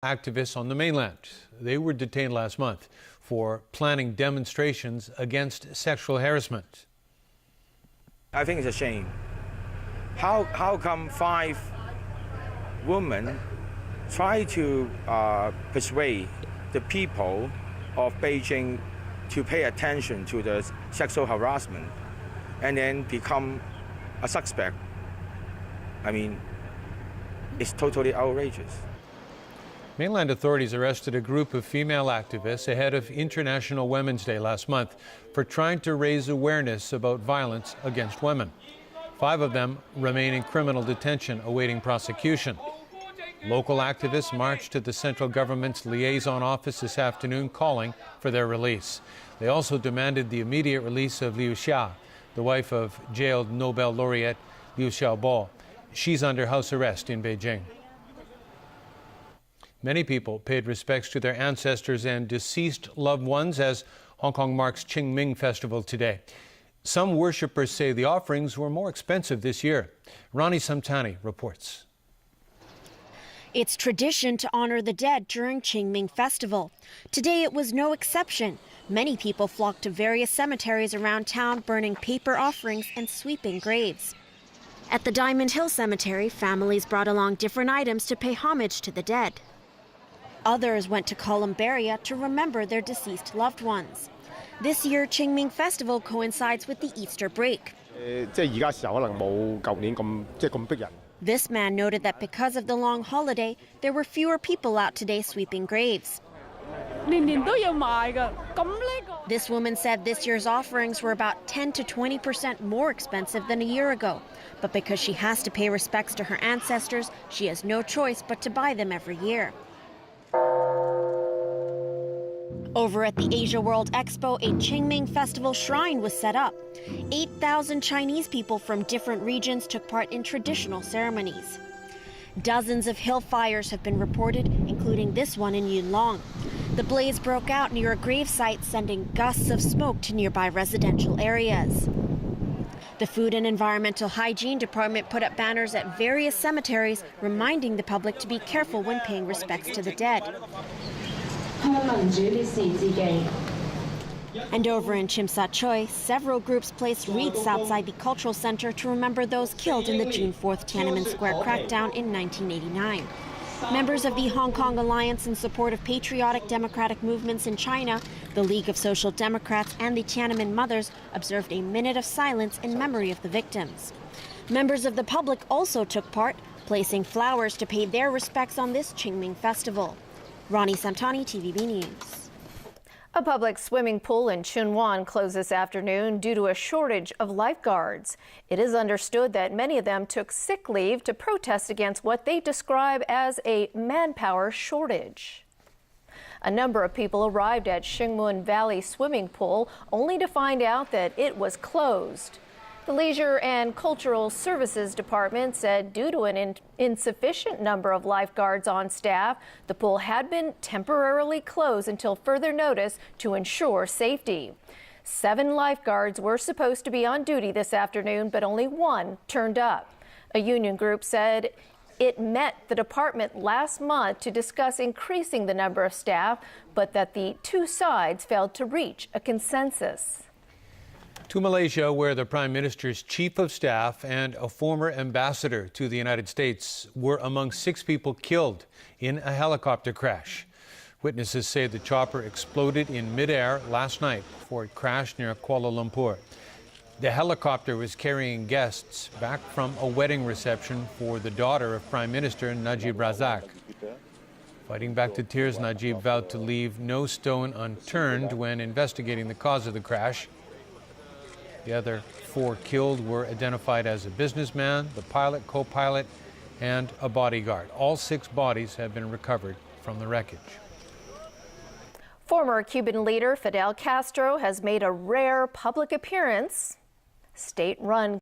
Activists on the mainland. They were detained last month for planning demonstrations against sexual harassment. I think it's a shame. How come 5 women try to persuade the people of Beijing to pay attention to the sexual harassment and then become a suspect? I mean, it's totally outrageous. Mainland authorities arrested a group of female activists ahead of International Women's Day last month for trying to raise awareness about violence against women. 5 of them remain in criminal detention awaiting prosecution. Local activists marched to the central government's liaison office this afternoon calling for their release. They also demanded the immediate release of Liu Xia, the wife of jailed Nobel laureate Liu Xiaobo. She's under house arrest in Beijing. Many people paid respects to their ancestors and deceased loved ones as Hong Kong marks Qingming Festival today. Some worshippers say the offerings were more expensive this year. Ronnie Samtani reports. It's tradition to honor the dead during Qingming Festival. Today it was no exception. Many people flocked to various cemeteries around town, burning paper offerings and sweeping graves. At the Diamond Hill Cemetery, families brought along different items to pay homage to the dead. Others went to Columbaria to remember their deceased loved ones. This year, Qingming Festival coincides with the Easter break. This man noted that because of the long holiday, there were fewer people out today sweeping graves. This woman said this year's offerings were about 10 to 20% more expensive than a year ago. But because she has to pay respects to her ancestors, she has no choice but to buy them every year. Over at the Asia World Expo, a Qingming Festival shrine was set up. 8,000 Chinese people from different regions took part in traditional ceremonies. Dozens of hill fires have been reported, including this one in Yunlong. The blaze broke out near a gravesite, sending gusts of smoke to nearby residential areas. The Food and Environmental Hygiene Department put up banners at various cemeteries, reminding the public to be careful when paying respects to the dead. And over in Chim Sa Tsui, several groups placed wreaths outside the cultural center to remember those killed in the June 4th Tiananmen Square crackdown in 1989. Members of the Hong Kong Alliance in support of patriotic democratic movements in China, the League of Social Democrats, and the Tiananmen Mothers observed a minute of silence in memory of the victims. Members of the public also took part, placing flowers to pay their respects on this Qingming Festival. Ronnie Samtani, TVB News. A public swimming pool in Tsuen Wan closed this afternoon due to a shortage of lifeguards. It is understood that many of them took sick leave to protest against what they describe as a manpower shortage. A number of people arrived at Shingmun Valley Swimming Pool only to find out that it was closed. The Leisure and Cultural Services Department said due to an insufficient number of lifeguards on staff, the pool had been temporarily closed until further notice to ensure safety. 7 lifeguards were supposed to be on duty this afternoon, but only 1 turned up. A union group said it met the department last month to discuss increasing the number of staff, but that the 2 sides failed to reach a consensus. To Malaysia, where the Prime Minister's chief of staff and a former ambassador to the United States were among 6 people killed in a helicopter crash. Witnesses say the chopper exploded in midair last night before it crashed near Kuala Lumpur. The helicopter was carrying guests back from a wedding reception for the daughter of Prime Minister Najib Razak. Fighting back to tears, Najib vowed to leave no stone unturned when investigating the cause of the crash. The other 4 killed were identified as a businessman, the pilot, co-pilot, and a bodyguard. All 6 bodies have been recovered from the wreckage. Former Cuban leader Fidel Castro has made a rare public appearance. State-run